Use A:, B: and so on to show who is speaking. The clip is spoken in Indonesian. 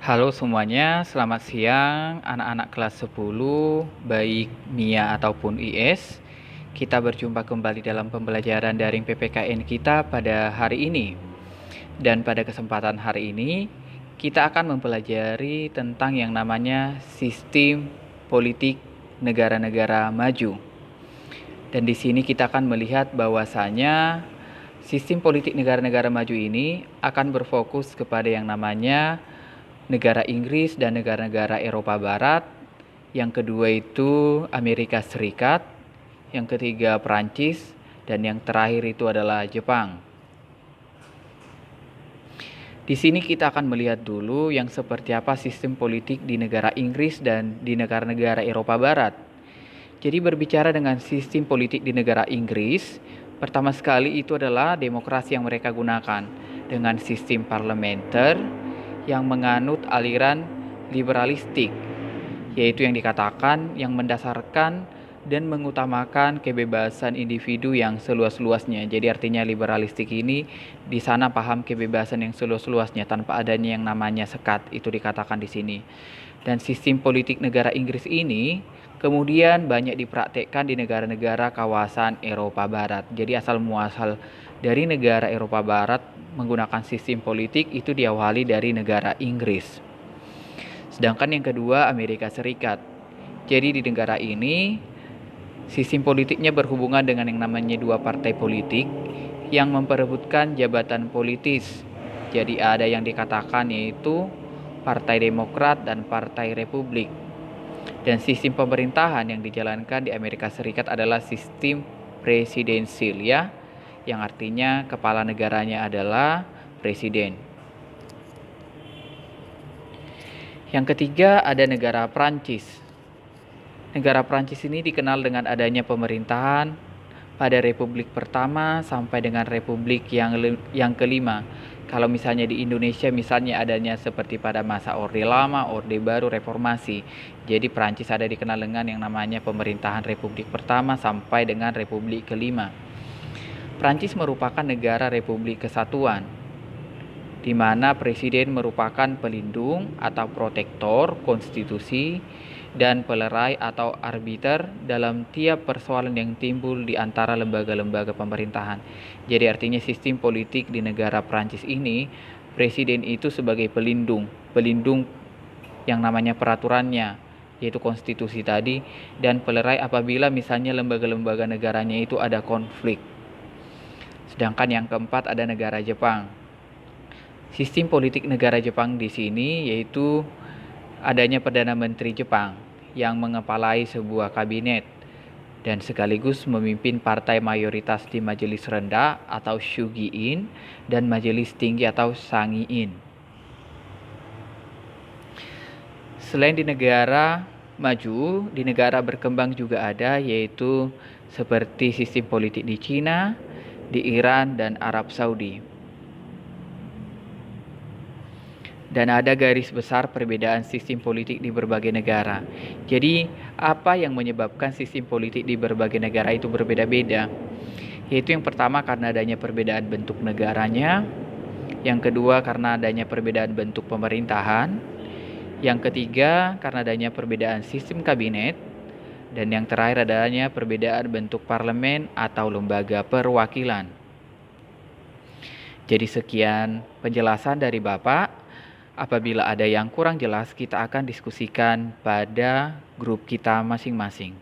A: Halo semuanya, selamat siang anak-anak kelas 10, baik MIA ataupun IS. Kita berjumpa kembali dalam pembelajaran daring PPKN kita pada hari ini. Dan pada kesempatan hari ini, kita akan mempelajari tentang yang namanya sistem politik negara-negara maju. Dan di sini kita akan melihat bahwasanya sistem politik negara-negara maju ini akan berfokus kepada yang namanya negara Inggris dan negara-negara Eropa Barat. Yang kedua itu Amerika Serikat. Yang ketiga Prancis. Dan yang terakhir itu adalah Jepang. Di sini kita akan melihat dulu yang seperti apa sistem politik di negara Inggris dan di negara-negara Eropa Barat. Jadi berbicara dengan sistem politik di negara Inggris, pertama sekali itu adalah demokrasi yang mereka gunakan dengan sistem parlementer yang menganut aliran liberalistik, yaitu yang dikatakan yang mendasarkan dan mengutamakan kebebasan individu yang seluas-luasnya. Jadi artinya liberalistik ini di sana paham kebebasan yang seluas-luasnya tanpa adanya yang namanya sekat, itu dikatakan di sini. Dan sistem politik negara Inggris ini kemudian banyak dipraktekkan di negara-negara kawasan Eropa Barat. Jadi asal muasal dari negara Eropa Barat menggunakan sistem politik itu diawali dari negara Inggris. Sedangkan yang kedua Amerika Serikat. Jadi di negara ini sistem politiknya berhubungan dengan yang namanya dua partai politik yang memperebutkan jabatan politis. Jadi ada yang dikatakan yaitu Partai Demokrat dan Partai Republik. Dan sistem pemerintahan yang dijalankan di Amerika Serikat adalah sistem presidensil ya, yang artinya kepala negaranya adalah presiden. Yang ketiga ada negara Prancis. Negara Prancis ini dikenal dengan adanya pemerintahan pada Republik pertama sampai dengan Republik yang kelima. Kalau misalnya di Indonesia misalnya adanya seperti pada masa Orde Lama, Orde Baru, Reformasi. Jadi Prancis ada dikenal dengan yang namanya pemerintahan Republik pertama sampai dengan Republik kelima. Prancis merupakan negara Republik Kesatuan, di mana presiden merupakan pelindung atau protektor konstitusi dan pelerai atau arbiter dalam tiap persoalan yang timbul di antara lembaga-lembaga pemerintahan. Jadi artinya sistem politik di negara Prancis ini, presiden itu sebagai pelindung yang namanya peraturannya, yaitu konstitusi tadi, dan pelerai apabila misalnya lembaga-lembaga negaranya itu ada konflik. Sedangkan yang keempat ada negara Jepang. Sistem politik negara Jepang di sini yaitu adanya Perdana Menteri Jepang yang mengepalai sebuah kabinet dan sekaligus memimpin partai mayoritas di majelis rendah atau Shugi-in dan majelis tinggi atau Sangi-in. Selain di negara maju, di negara berkembang juga ada yaitu seperti sistem politik di Cina, di Iran dan Arab Saudi. Dan ada garis besar perbedaan sistem politik di berbagai negara. Jadi, apa yang menyebabkan sistem politik di berbagai negara itu berbeda-beda? Yaitu yang pertama karena adanya perbedaan bentuk negaranya, yang kedua karena adanya perbedaan bentuk pemerintahan, yang ketiga karena adanya perbedaan sistem kabinet, dan yang terakhir adanya perbedaan bentuk parlemen atau lembaga perwakilan. Jadi sekian penjelasan dari Bapak. Apabila ada yang kurang jelas, kita akan diskusikan pada grup kita masing-masing.